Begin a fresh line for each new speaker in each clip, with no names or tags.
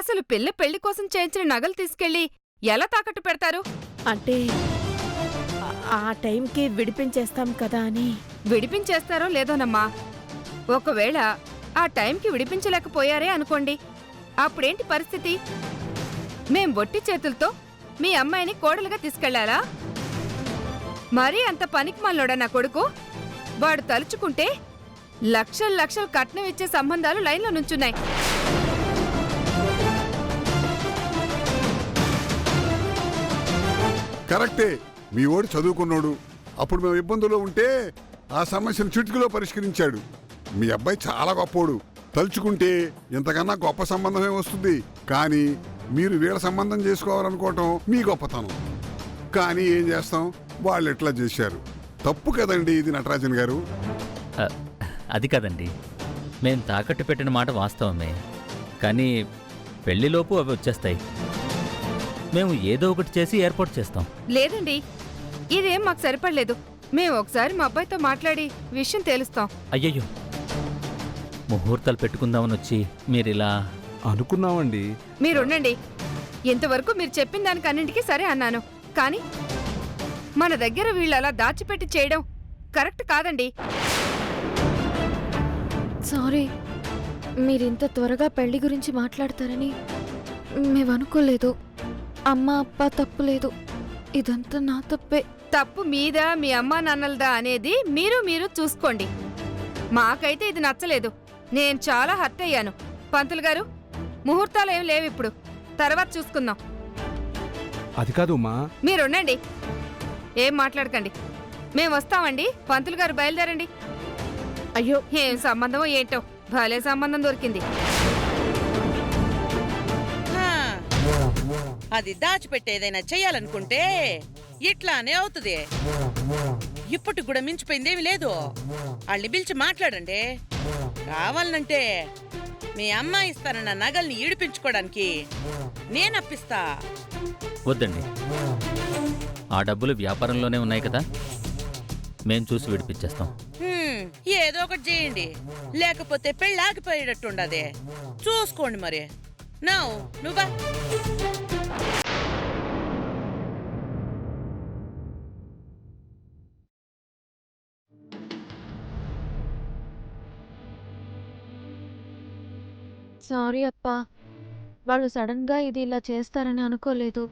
అసలు పిల్ల పెళ్లి కోసం చేయించిన నగలు తీసుకెళ్లి ఎలా తాకట్టు పెడతారు?
అంటే ఆ టైంకి విడిపించేస్తాం కదా అని.
విడిపించేస్తారో లేదోనమ్మా. ఒకవేళ ఆ టైంకి విడిపించలేకపోయారే అనుకోండి, అప్పుడేంటి పరిస్థితి? మేం ఒట్టి చేతులతో మీ అమ్మాయిని కోడలుగా తీసుకెళ్లాలా? మరీ అంత పనికిమాలోడా నా కొడుకు? వాడు తలుచుకుంటే లక్షలు లక్షలు కట్నం ఇచ్చే సంబంధాలు లైన్లో నుంచున్నాయి.
కరెక్టే, మీ ఓడి చదువుకున్నాడు. అప్పుడు మేము ఇబ్బందుల్లో ఉంటే ఆ సమస్యను చిటికలో పరిష్కరించాడు. మీ అబ్బాయి చాలా గొప్పోడు. తలుచుకుంటే ఇంతకన్నా గొప్ప సంబంధమే వస్తుంది. కానీ మీరు వీళ్ళ సంబంధం చేసుకోవాలనుకోవటం మీ గొప్పతనం. కానీ ఏం చేస్తాం, వాళ్ళు ఎట్లా చేశారు. తప్పు కదండి ఇది నటరాజన్ గారు.
అది కదండి, మేం తాకట్టు పెట్టిన మాట వాస్తవమే. కానీ పెళ్లిలోపు అవి వచ్చేస్తాయి. మేము ఏదో ఒకటి చేసి ఏర్పాటు చేస్తాం.
లేదండి, ఇదేం మాకు సరిపడలేదు. మేము ఒకసారి మా అబ్బాయితో మాట్లాడి విషయం తేలుస్తాం.
అయ్యయ్యో, ముహూర్తాలు పెట్టుకుందామని వచ్చి మీరిలా
అనుకున్నామండి.
మీరుండండి. ఇంతవరకు మీరు చెప్పిన దానికి అన్నింటికీ సరే అన్నాను. కానీ మన దగ్గర వీళ్ళు అలా దాచిపెట్టి చేయడం కరెక్ట్ కాదండి.
సారీ, మీరింత త్వరగా పెళ్లి గురించి మాట్లాడతారని మేమనుకోలేదు. అమ్మ అప్ప తప్పు లేదు, ఇదంతా నా తప్పే.
తప్పు మీద మీ అమ్మా నాన్నలదా అనేది మీరు చూసుకోండి. మాకైతే ఇది నచ్చలేదు. నేను చాలా హర్ట్ అయ్యాను. పంతులు గారు, ముహూర్తాలు ఏం లేవు ఇప్పుడు, తర్వాత చూసుకుందాం.
అది కాదు అమ్మా.
మీరుండండి, ఏం మాట్లాడకండి. మేము వస్తామండి. పంతులు గారు బయలుదేరండి.
అయ్యో,
ఏం సంబంధమో ఏంటో, భలే సంబంధం దొరికింది.
అది దాచిపెట్టేదైనా చెయ్యాలనుకుంటే ఇట్లానే అవుతుంది. ఇప్పటికి కూడా మించిపోయిందేమి లేదు. వాళ్ళని పిలిచి మాట్లాడండి. కావాలనంటే మీ అమ్మాయి ఇస్తానన్న నగల్ని ఈడిపించుకోవడానికి నేను అప్పిస్తా.
వద్దండి, ఆ డబ్బులు వ్యాపారంలోనే ఉన్నాయి కదా, మేం చూసి విడిపించేస్తాం.
ఏదో ఒకటి చేయండి, లేకపోతే పెళ్ళి ఆగిపోయేటట్టుండదే. చూసుకోండి మరి. నువ్వా
సారీ అప్పా, వాళ్ళు సడన్ గా ఇది ఇలా చేస్తారని అనుకోలేదు.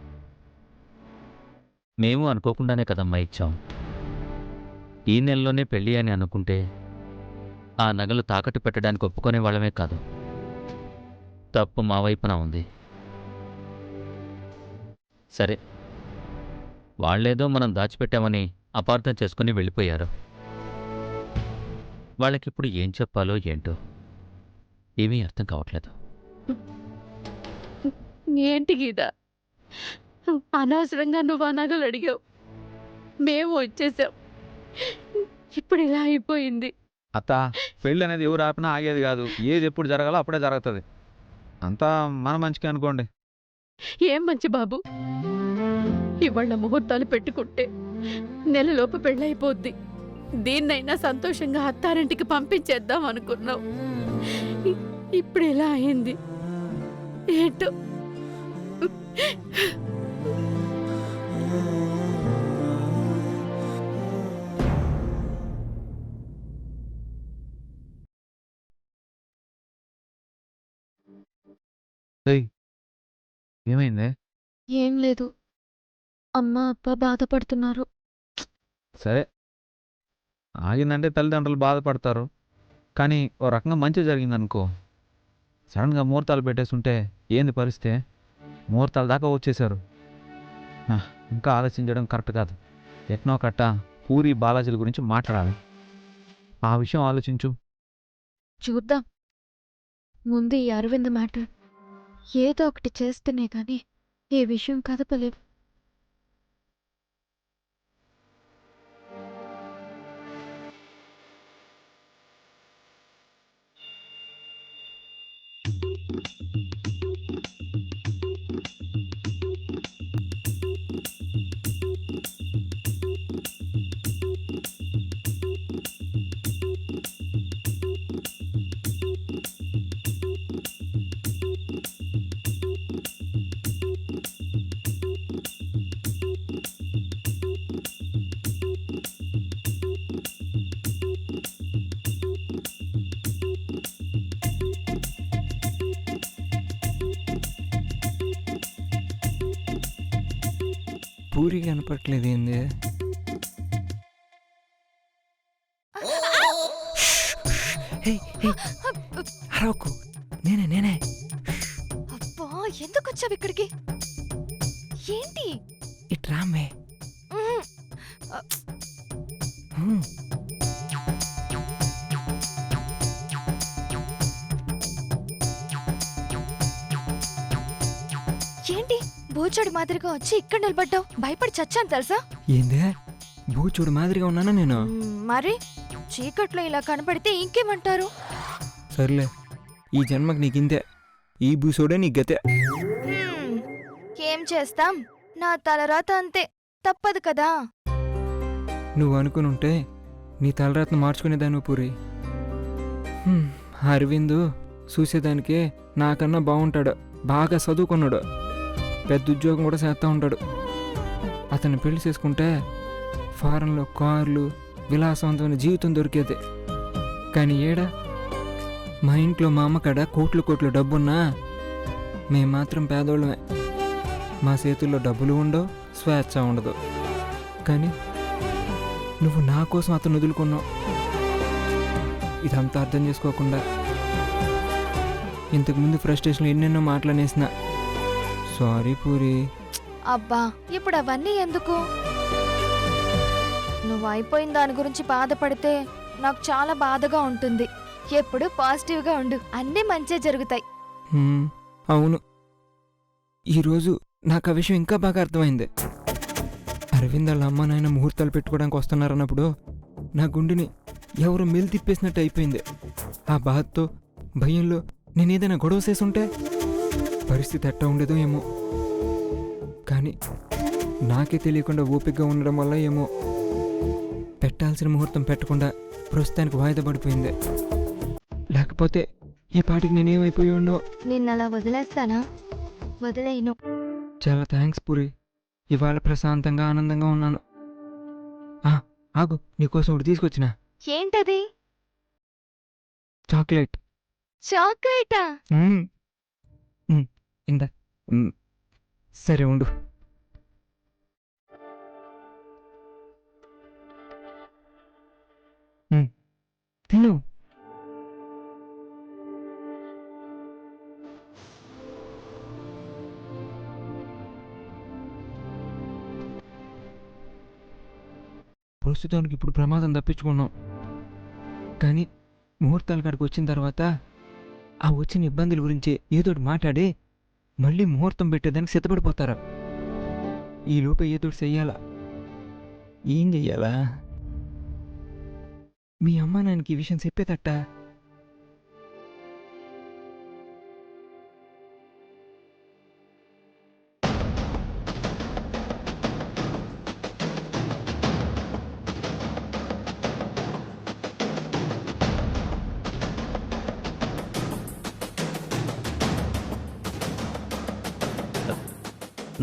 మేము అనుకోకుండానే కదమ్మా ఇచ్చాం. ఈ నెలలోనే పెళ్ళి అని అనుకుంటే ఆ నగలు తాకట్టు పెట్టడానికి ఒప్పుకునే వాళ్ళమే కాదు. తప్పు మా వైపున ఉంది. సరే, వాళ్ళేదో మనం దాచిపెట్టామని అపార్థం చేసుకుని వెళ్ళిపోయారు. వాళ్ళకిప్పుడు ఏం చెప్పాలో ఏంటో ఏమీ అర్థం కావట్లేదు.
ఏంటి గీత, అనవసరంగా నువ్వు ఆ నగలు అడిగావు, మేము వచ్చేసాం. ఇప్పుడు ఇలా అయిపోయింది.
అత్త, పెళ్ళి అనేది ఎవరు ఆపినా ఆగేది కాదు. ఏది ఎప్పుడు జరగాలో అప్పుడే జరుగుతుంది. అంతా మన మంచిగా అనుకోండి.
ఏం మంచి బాబు, ఇవాళ ముహూర్తాలు పెట్టుకుంటే నెలలోపు పెళ్ళైపోద్ది. దీన్నైనా సంతోషంగా అత్తారింటికి పంపించేద్దాం అనుకున్నావు. ఇప్పుడు ఎలా అయింది ఏంటో.
ఏమైందే?
ఏం లేదు, అమ్మ అప్ప బాధపడుతున్నారు.
సరే, ఆగిందంటే తల్లిదండ్రులు బాధపడతారు. కానీ ఓ రకంగా మంచి జరిగిందనుకో. సడన్గా ముహూర్తాలు పెట్టేస్తుంటే ఏంది పరిస్థితి? ముహూర్తాల దాకా వచ్చేసారు. ఇంకా ఆలోచించడం కరెక్ట్ కాదు. ఎట్నో కట్ట పూరి బాలాజీల గురించి మాట్లాడాలి. ఆ విషయం ఆలోచించు.
చూద్దాం, ముందు ఈ అరవింద్ మ్యాటర్ ఏదో ఒకటి చేస్తేనే కానీ ఈ విషయం కదపలేవు.
పూరి కనపట్లేదు ఏంది? అరవకు, నేనే.
అబ్బా ఎందుకు వచ్చావు ఇక్కడికి? ఏంటి?
ఇట్రామే.
ఉహుం. ఏంటి బూచోడి మాదిరిగా వచ్చి ఇక్కడ నిలబడ్డావు? భయపడి చచ్చాను తెలుసా?
ఏందే బూచుడు మాదిరిగా ఉన్నానా నేను?
మరి చీకట్లో ఇలా కనపడితే ఇంకేమంటారు?
సర్లే, ఈ జన్మకి నీకింతే. ఈ బూసోడే నీ గతే.
హ్మ్, ఏం చేస్తాం, నా తలరాత అంతే, తప్పదు కదా.
నువ్వు అనుకునుంటే నీ తలరాతను మార్చుకునేదాన్ని పూరి. అరవింద్ చూసేదానికే నాకన్నా బాగుంటాడు, బాగా చదువుకున్నాడు, పెద్ద ఉద్యోగం కూడా చేస్తూ ఉంటాడు. అతన్ని పెళ్లి చేసుకుంటే ఫారెన్లో కార్లు, విలాసవంతమైన జీవితం దొరికేది. కానీ ఏడా మా ఇంట్లో మా అమ్మకాడ కోట్లు డబ్బున్నా మేము మాత్రం పేదోళ్ళమే. మా చేతుల్లో డబ్బులు ఉండవు, స్వేచ్ఛ ఉండదు. కానీ నువ్వు నా కోసం అతను వదులుకున్నావు. ఇదంతా అర్థం చేసుకోకుండా ఇంతకుముందు ఫ్రస్ట్రేషన్లో ఎన్నెన్నో మాటలనేసిన. సారీ పూరి.
అబ్బా ఇప్పుడు అవన్నీ ఎందుకు? నువ్వు అయిపోయిన దాని గురించి బాధపడితే నాకు చాలా బాధగా ఉంటుంది. ఎప్పుడు పాజిటివ్గా ఉండు, అన్నీ మంచే జరుగుతాయి.
అవును, ఈరోజు నాకు ఆ విషయం ఇంకా బాగా అర్థమైంది. అరవింద్ వాళ్ళ అమ్మ నాయన ముహూర్తాలు పెట్టుకోవడానికి వస్తున్నారన్నప్పుడు నా గుండెని ఎవరు మెలి తిప్పేసినట్టు అయిపోయింది. ఆ బాధతో, భయంలో నేనేదైనా గొడవ చేసుంటే పరిస్థితి ఎట్టా ఉండేదో ఏమో. కానీ నాకే తెలియకుండా ఓపికగా ఉండడం వల్ల ఏమో పెట్టాల్సిన ముహూర్తం పెట్టకుండా ప్రస్తుతానికి వాయిదా పడిపోయింది. లేకపోతే ఈ పాటికి నేనేమైపోయి ఉండో.
నిన్నలా వదిలేస్తానా? వదిలేయను.
చాలా థ్యాంక్స్ పూరి. ఇవాళ ప్రశాంతంగా ఆనందంగా ఉన్నాను. ఆగు, నీకోసం ఒకటి తీసుకొచ్చిన.
ఏంటది?
చాక్లెట్.
చాక్లెటా?
ఇందా. సరే ఉండు. తిను. ప్రస్తుతానికి ఇప్పుడు ప్రమాదం తప్పించుకున్నాం. కానీ ముహూర్తాల కాడికి వచ్చిన తర్వాత ఆ వచ్చిన ఇబ్బందుల గురించి ఏదోటి మాట్లాడి మళ్ళీ ముహూర్తం పెట్టేదానికి సిద్ధపడిపోతారా? ఈ లోపే ఏదోటి చెయ్యాలా. ఏం చెయ్యాలా? మీ అమ్మ నాన్నకి ఈ విషయం చెప్పేదట్ట.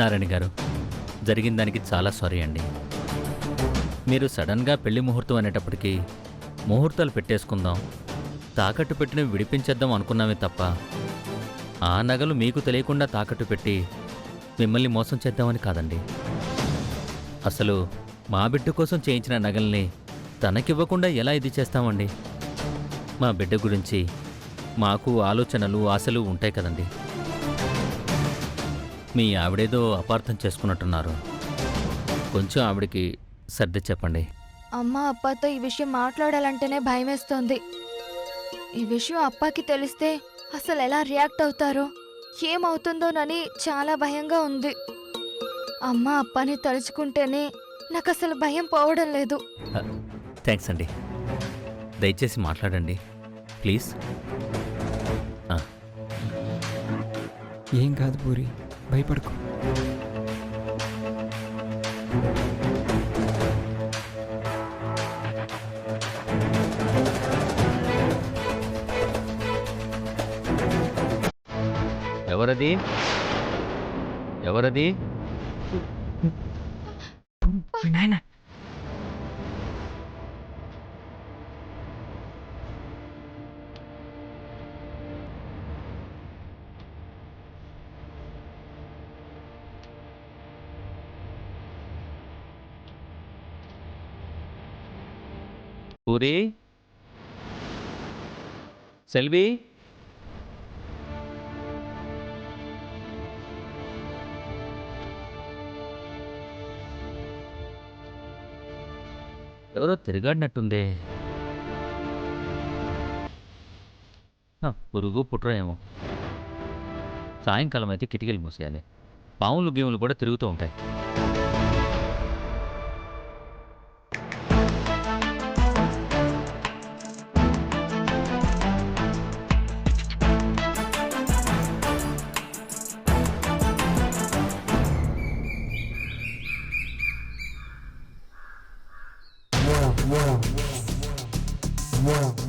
నారాయణ గారు, జరిగిన దానికి చాలా సారీ అండి. మీరు సడన్గా పెళ్లి ముహూర్తం అనేటప్పటికీ ముహూర్తాలు పెట్టేసుకుందాం, తాకట్టు పెట్టినవి విడిపించేద్దాం అనుకున్నామే తప్ప ఆ నగలు మీకు తెలియకుండా తాకట్టు పెట్టి మిమ్మల్ని మోసం చేద్దామని కాదండి. అసలు మా బిడ్డ కోసం చేయించిన నగల్ని తనకివ్వకుండా ఎలా ఇది చేస్తామండి? మా బిడ్డ గురించి మాకు ఆలోచనలు, ఆశలు ఉంటాయి కదండి. మీ ఆవిడేదో అపార్థం చేసుకున్నట్టున్నారు. కొంచెం ఆవిడికి సర్ది చెప్పండి.
అమ్మ అప్పతో ఈ విషయం మాట్లాడాలంటేనే భయమేస్తోంది. ఈ విషయం అప్పకి తెలిస్తే అసలు ఎలా రియాక్ట్ అవుతారో, ఏమవుతుందోనని చాలా భయంగా ఉంది. అమ్మ అప్పని తలుచుకుంటేనే నాకు అసలు భయం పోవడం లేదు.
థ్యాంక్స్ అండి. దయచేసి మాట్లాడండి ప్లీజ్.
ఏం కాదు పూరి, భయపడకు.
ఎవరది? ఎవరది?
నాయనా,
పూరి, సెల్వి, ఎవరో తిరిగాడినట్టుందే. పురుగు పుట్ర ఏమో. సాయంకాలం అయితే కిటికీలు మూసేయాలి. పాములు గేములు కూడా తిరుగుతూ ఉంటాయి.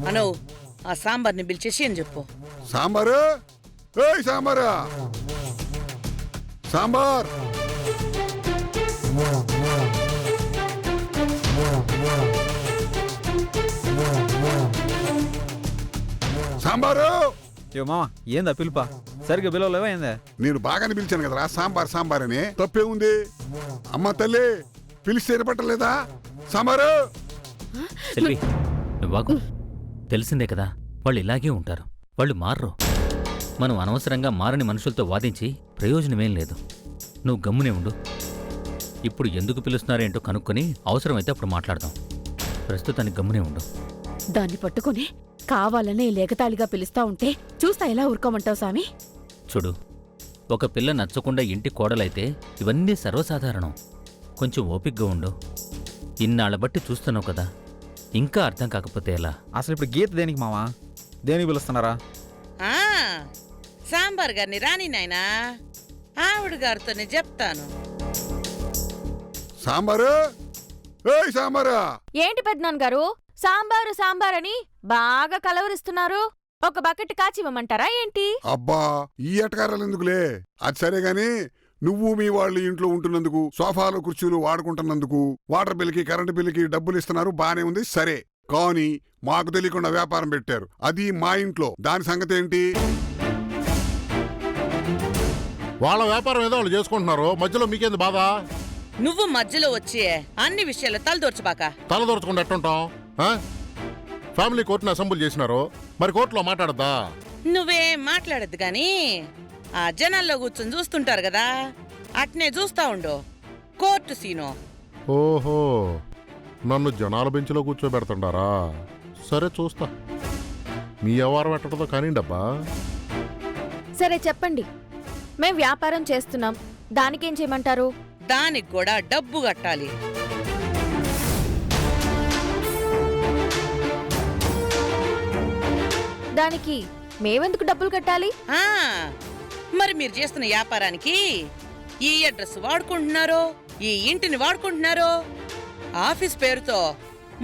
అను ఆ సాంబార్ని పిలిచేసి అని చెప్పు.
సాంబారు, ఏయ్ సాంబారా, సాంబార్. సాంబారు.
ఏ మామ, ఏందా పిలుపా? సరిగ్గా పిలవలేవా ఏందా?
నేను బాగానే పిలిచాను కదరా సాంబార్ సాంబార్ అని. తప్పే ఉంది? అమ్మ తల్లి పిలిస్తే వినపట్టలేదా? సాంబారు.
సెల్వి, నువ్వాకు. తెలిసిందే కదా, వాళ్ళు ఇలాగే ఉంటారు. వాళ్ళు మారరు. మనం అనవసరంగా మారని మనుషులతో వాదించి ప్రయోజనమేం లేదు. నువ్వు గమ్మునే ఉండు. ఇప్పుడు ఎందుకు పిలుస్తున్నారేంటో కనుక్కొని అవసరమైతే అప్పుడు మాట్లాడదాం. ప్రస్తుతానికి గమ్మునే ఉండు.
దాన్ని పట్టుకుని కావాలనే లేకతాళిగా పిలుస్తా ఉంటే చూస్తా ఎలా ఊరుకోమంటావు సామి?
చూడు, ఒక పిల్ల నచ్చకుండా ఇంటి కోడలైతే ఇవన్నీ సర్వసాధారణం. కొంచెం ఓపిగ్గా ఉండు. ఇన్నాళ్ళ బట్టి చూస్తున్నావు కదా, ఇంకా అర్థం కాకపోతే ఎలా?
అసలు ఇప్పుడు గీత దేనికి మావా? దేనికి పిలుస్తున్నారా?
ఆ సాంబార్ గారిని రాని నాయనా, ఆవిడ గారితోనే చెప్తాను.
సాంబారు, ఏయ్ సాంబారా.
ఏంటి పెద్దనాన్న గారు, సాంబారు సాంబారని బాగా కలవరిస్తున్నారు? ఒక బకెట్ కాచివ్వమంటారా ఏంటి?
అబ్బా, ఈ ఎటకారాలు ఎందుకులే. అది సరే గాని, నువ్వు మీ వాళ్ళు ఇంట్లో ఉంటున్నందుకు, సోఫాలు కుర్చీలు వాడుకుంటున్నందుకు, వాటర్ బిల్లుకి కరెంటు బిల్లుకి డబ్బులు ఇస్తున్నారు, బానే ఉంది సరే. కానీ మాకు తెలియకుండా వ్యాపారం పెట్టారు, అది మా ఇంట్లో. దాని సంగతి ఏంటి?
వాళ్ళ వ్యాపారం ఏదో వాళ్ళు చేసుకుంటున్నారు, మధ్యలో మీకేంది బాధ?
నువ్వు మధ్యలో వచ్చి అన్ని విషయాలు తలదూర్చబాక.
తలదొరచకుండా ఎట్టుంటాం? ఫ్యామిలీ కోర్టును అసెంబ్లీ చేసినారు, మరి కోర్టులో మాట్లాడద్దా?
నువ్వేం మాట్లాడద్దు గాని ఆ జనాల్లో కూర్చొని చూస్తుంటారు కదా, అట్నే చూస్తా ఉండు. Court scene.
ఓహో, నన్ను జనాల బెంచ్లో కూర్చోబెడుతుండారా? సరే చూస్తా. మీ వ్యవహారం ఎట్టదో కానిండబ్బా.
సరే చెప్పండి, మేం వ్యాపారం చేస్తున్నాం, దానికేం చేయమంటారు?
దానికి కూడా డబ్బు కట్టాలి.
దానికి మేవెందుకు డబ్బులు కట్టాలి?
ఆ మరి మీరు చేస్తున్న వ్యాపారానికి ఈ అడ్రస్ వాడుకుంటున్నారో, ఈ ఇంటిని వాడుకుంటున్నారో, ఆఫీస్ పేరుతో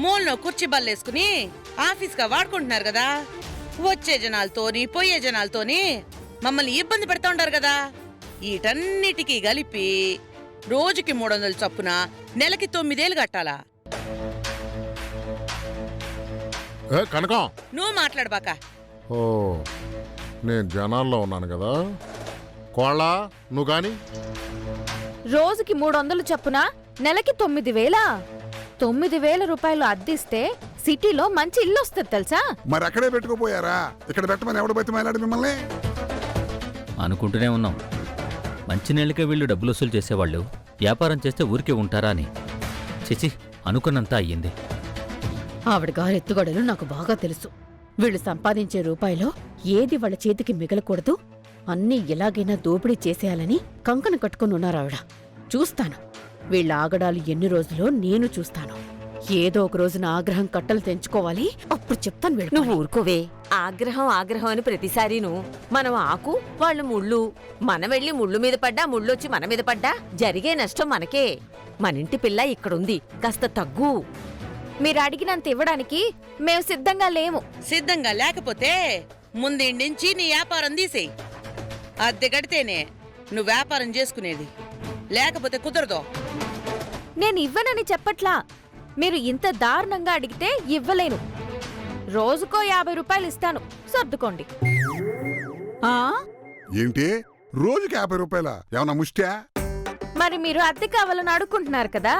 మూలనో కుర్చీ బల్లేసుకుని ఆఫీస్గా వాడుకుంటున్నారు కదా. వచ్చే జనాలతోని పోయే జనాలతోని మమ్మల్ని ఇబ్బంది పెడతా ఉంటారు కదా. వీటన్నిటికీ కలిపి రోజుకి 300 చొప్పున నెలకి 9 కట్టాలా?
కనకం,
నువ్వు మాట్లాడబాక.
ఓ, నేను జనాల్లో ఉన్నాను కదా. కోళ్ళ నువ్వు గాని.
రోజుకి 300 చొప్పున నెలకి 9,000. 9,000 రూపాయలు అద్దిస్తే సిటీలో మంచి ఇల్లు వస్తుంది తెలుసా?
మరి అక్కడే పెట్టుకోపోయారా? ఇక్కడ పెట్టమని ఎవడు బతిమాలాడు మిమ్మల్ని?
అనుకుంటూనే ఉన్నాం, మంచినీళ్ళకే వీళ్ళు డబ్బులు వసూలు చేసేవాళ్ళు వ్యాపారం చేస్తే ఊరికే ఉంటారా అని. చిచి, అనుకున్నంత అయ్యింది.
ఆవిడ గారి ఎత్తుగడలు నాకు బాగా తెలుసు. వీళ్ళు సంపాదించే రూపాయలో ఏది వాళ్ళ చేతికి మిగలకూడదు, అన్నీ ఎలాగైనా దోపిడీ చేసేయాలని కంకణ కట్టుకుని ఉన్నారావిడ. చూస్తాను వీళ్ళ ఆగడాలు ఎన్ని రోజులో నేను చూస్తాను. ఏదో ఒక రోజున ఆగ్రహం కట్టలు తెంచుకోవాలి, అప్పుడు చెప్తాను వీళ్ళు.
నువ్వు ఊరుకోవే. ఆగ్రహం ఆగ్రహం అని ప్రతిసారీను మనం ఆకు వాళ్ళు ముళ్ళు, మనం వెళ్ళి ముళ్ళు మీద పడ్డా ముళ్ళొచ్చి మన మీద పడ్డా జరిగే నష్టం మనకే. మనింటి పిల్ల ఇక్కడుంది, కాస్త తగ్గు.
మీరు అడిగినంత ఇవ్వడానికి మేము సిద్ధంగా లేము.
సిద్ధంగా లేకపోతే ముందుండించి నీ వ్యాపారం తీసేయి. అద్దె కడితేనే నువ్వు వ్యాపారం చేసుకునేది, లేకపోతే కుదరదు.
నేను ఇవ్వనని చెప్పట్లా, మీరు ఇంత దారుణంగా అడిగితే ఇవ్వలేను. రోజుకో 50 రూపాయలు ఇస్తాను, సర్దుకోండి.
ఏంటి రోజుకి 50 రూపాయలా? ఏమన్నా ముష్ట్యా?
మరి మీరు అద్దె కావాలని అడుక్కుంటున్నారు కదా.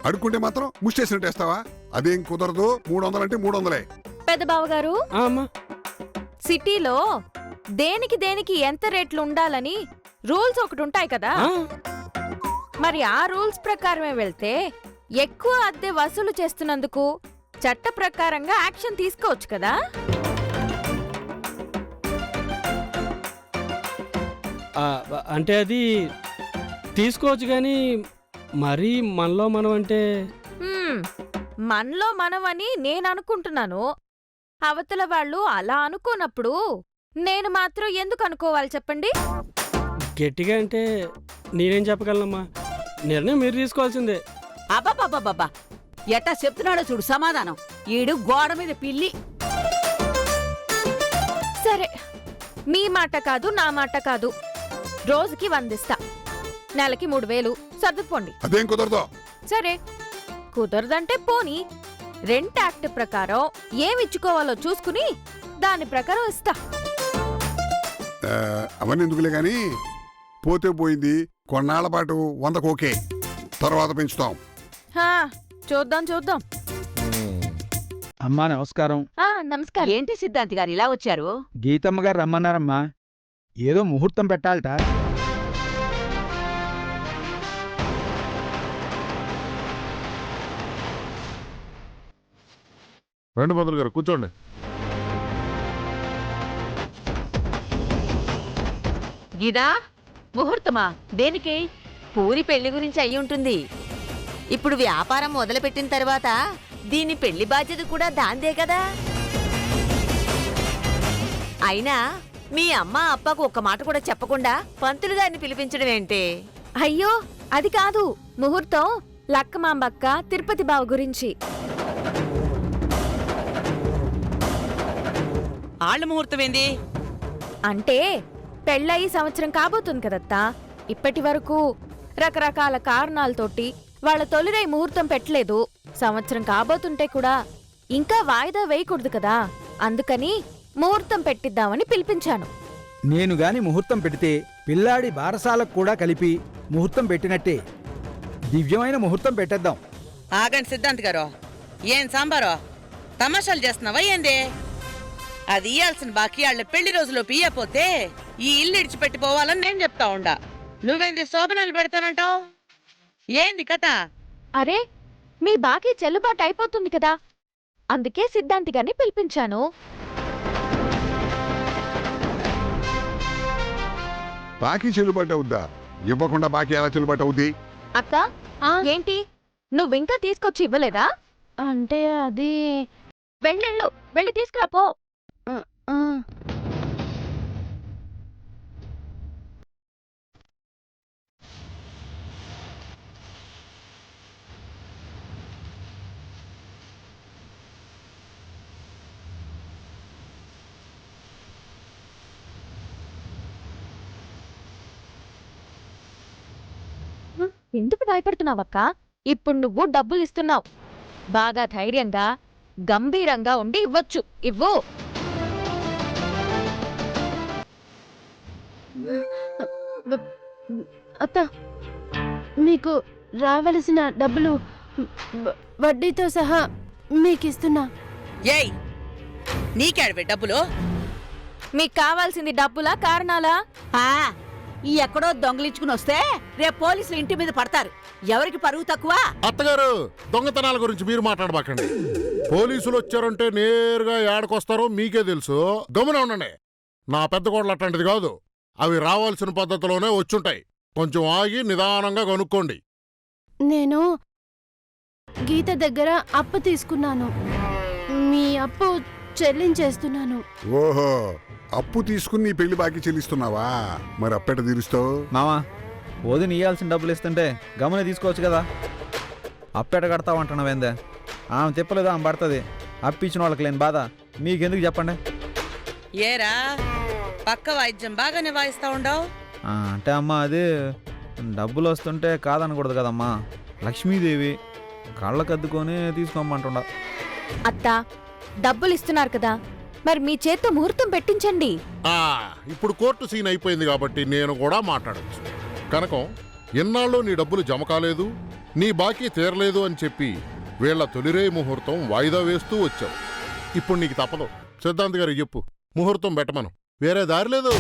అడుక్కుంటే మాత్రం ముష్టేసినట్టేస్తావా? అదేం కుదరదు. 300 అంటే 300.
పెద్ద బావగారు,
అమ్మా
సిటీలో దేనికి ఎంత రేట్లు ఉండాలని రూల్స్ ఒకటి ఉంటాయి కదా. మరి ఆ రూల్స్ ప్రకారమే వెళ్తే ఎక్కువ అద్దె వసూలు చేస్తున్నందుకు చట్ట ప్రకారంగా యాక్షన్ తీసుకోవచ్చు కదా.
అంటే అది తీసుకోవచ్చు కానీ మరీ మనలో మనం అంటే
మనలో మనమని నేను అనుకుంటున్నాను. అవతల వాళ్ళు అలా అనుకోనప్పుడు నేను మాత్రం ఎందుకు అనుకోవాలి చెప్పండి.
గట్టిగా అంటే నేనేం చెప్పగలనమ్మా, నిర్ణయం మీరు తీసుకోవాల్సిందే.
అబ్బాబాబాబా ఎట్టా చెప్తున్నాడో చూడు సమాధానం. ఈడు గోడ మీద పిల్లి.
సరే, మీ మాట కాదు నా మాట కాదు, రోజుకి 100 ఇస్తా, నెలకి 3000 సర్దుకోండి.
అదేం కుదరదు.
సరే, కుదరదంటే పోనీ రెంట్ యాక్ట్ ప్రకారం ఏమిచ్చుకోవాలో చూసుకుని దాని ప్రకారం ఇస్తా.
అవన్నీ ఎందుకులే గాని, పోతే పోయింది. కొన్నాళ్ల పాటు 100కు ఓకే, తర్వాత పెంచుతాం.
హా, చూద్దాం.
అమ్మా నమస్కారం.
నమస్కారం.
ఏంటి సిద్ధాంతి గారు ఇలా వచ్చారు?
గీతమ్మ గారు రమ్మన్నారమ్మా. ఏదో ముహూర్తం పెట్టాలట.
రండి మంత్రులు గారు, కూర్చోండి.
గీదా, ముహూర్తమా? దేనికి? పూరి పెళ్లి గురించి అయి ఉంటుంది. ఇప్పుడు వ్యాపారం మొదలుపెట్టిన తర్వాత దీని పెళ్లి బాధ్యత కూడా దాందే కదా. అయినా మీ అమ్మ అప్పకు ఒక్క మాట కూడా చెప్పకుండా పంతులు గారిని పిలిపించడం ఏంటి?
అయ్యో, అది కాదు. ముహూర్తం లక్కమాంబక్క తిరుపతి బావ గురించి.
ఆళ్ళ ముహూర్తం ఏంది?
అంటే పెళ్ళయి సంవత్సరం కాబోతుంది కదత్తా. ఇప్పటి వరకు రకరకాల కారణాలతోటి వాళ్ళ తొలిరై ముహూర్తం పెట్టలేదు. సంవత్సరం కాబోతుంటే కూడా ఇంకా వాయిదా వేయకూడదు కదా. అందుకని ముహూర్తం పెట్టిద్దామని పిలిపించాను.
నేను గాని ముహూర్తం పెడితే పిల్లాడి బారసాలకు కూడా కలిపి ముహూర్తం పెట్టినట్టే. దివ్యమైన ముహూర్తం పెట్టేద్దాం.
ఆగండి సిద్ధాంత్ గారు, ఏం సాంబారో తమాషాలు చేస్తున్నావా ఏంది? అది ఇయ్యాల్సిన బాకీ వాళ్ళ పెళ్లి రోజులోపు ఇయ్యపోతే ఈ ఇల్లు ఇడిచిపెట్టిపోవాలని నేను చెప్తా ఉండా. నువ్వేంది శోభనాలు పెడతానంటావు? ఏంది కథ?
అరే, మీ బాకీ చెల్లుబాటు అయిపోతుంది కదా, అందుకే సిద్ధాంతి గారిని పిలిపించాను.
బాకీ చెల్లుబాటు అవుద్దా? ఇవ్వకుండా బాకీ ఎలా చెల్లుబాటు అవుద్ది?
అక్క, ఏంటి నువ్వింకా తీసుకొచ్చి ఇవ్వలేదా? అంటే అది వెళ్ళి తీసుకురాపో. ఎందుకు భయపడుతున్నావక్క? ఇప్పుడు నువ్వు డబ్బులు ఇస్తున్నావు. బాగా ధైర్యంగా గంభీరంగా ఉండి ఇవ్వచ్చు. ఇవ్వు.
అత్త, మీకు రావలసిన డబ్బులు వడ్డీతో సహా మీకిస్తున్నా.
ఏయ్, నీకేడవే డబ్బులు?
మీకు కావాల్సింది డబ్బులా కారణాలా?
ఈ ఎక్కడో దొంగలించుకుని వస్తే రేపు పోలీసులు ఇంటి మీద పడతారు. ఎవరికి పరువు తక్కువ?
అత్తగారు, దొంగతనాల గురించి మీరు మాట్లాడబాకండి. పోలీసులు వచ్చారంటే నేరుగా ఏడకొస్తారో మీకే తెలుసు. గమనం ఉండండి. నా పెద్ద కోడలు అట్లాంటిది కాదు. అవి రావాల్సిన పద్ధతిలోనే వచ్చుంటాయి. కొంచెం ఆగి నిదానంగా కనుక్కోండి.
నేను గీత దగ్గర అప్పు తీసుకున్నాను. మీ అప్పు చెల్లించేస్తున్నాను.
ఓహో, అప్పు తీసుకుని నీ పెళ్లి బాకీ చెల్లిస్తున్నావా? మరి అప్పెట తీరుస్తావు?
మామా, వదిన ఇయ్యాల్సిన డబ్బులు ఇస్తుంటే గమని తీసుకోవచ్చు కదా. అప్పేట కడతావంటున్నావేందే? ఆమె తిప్పలేదు, ఆమె పడుతుంది. అప్పిచ్చిన వాళ్ళకి లేని బాధ మీకెందుకు చెప్పండి.
ఏరా, పక్క వాయిద్యం బాగానే వాయిస్తా ఉండవు.
అంటే అమ్మా, అది డబ్బులు వస్తుంటే కాదనకూడదు కదమ్మా. లక్ష్మీదేవి కళ్ళకద్దుకొని తీసుకోమంటుండ.
అత్తా, డబ్బులు ఇస్తున్నారు కదా, మరి మీ చేత్తో ముహూర్తం పెట్టించండి.
ఇప్పుడు కోర్టు సీన్ అయిపోయింది కాబట్టి నేను కూడా మాట్లాడచ్చు. కనకం, ఎన్నాళ్ళు నీ డబ్బులు జమ కాలేదు, నీ బాకీ తీరలేదు అని చెప్పి వీళ్ళ తొలిరే ముహూర్తం వాయిదా వేస్తూ వచ్చావు. ఇప్పుడు నీకు తప్పదు. సిద్ధాంత్ గారికి చెప్పు, ముహూర్తం పెట్టమను. వేరే దారి లేదు.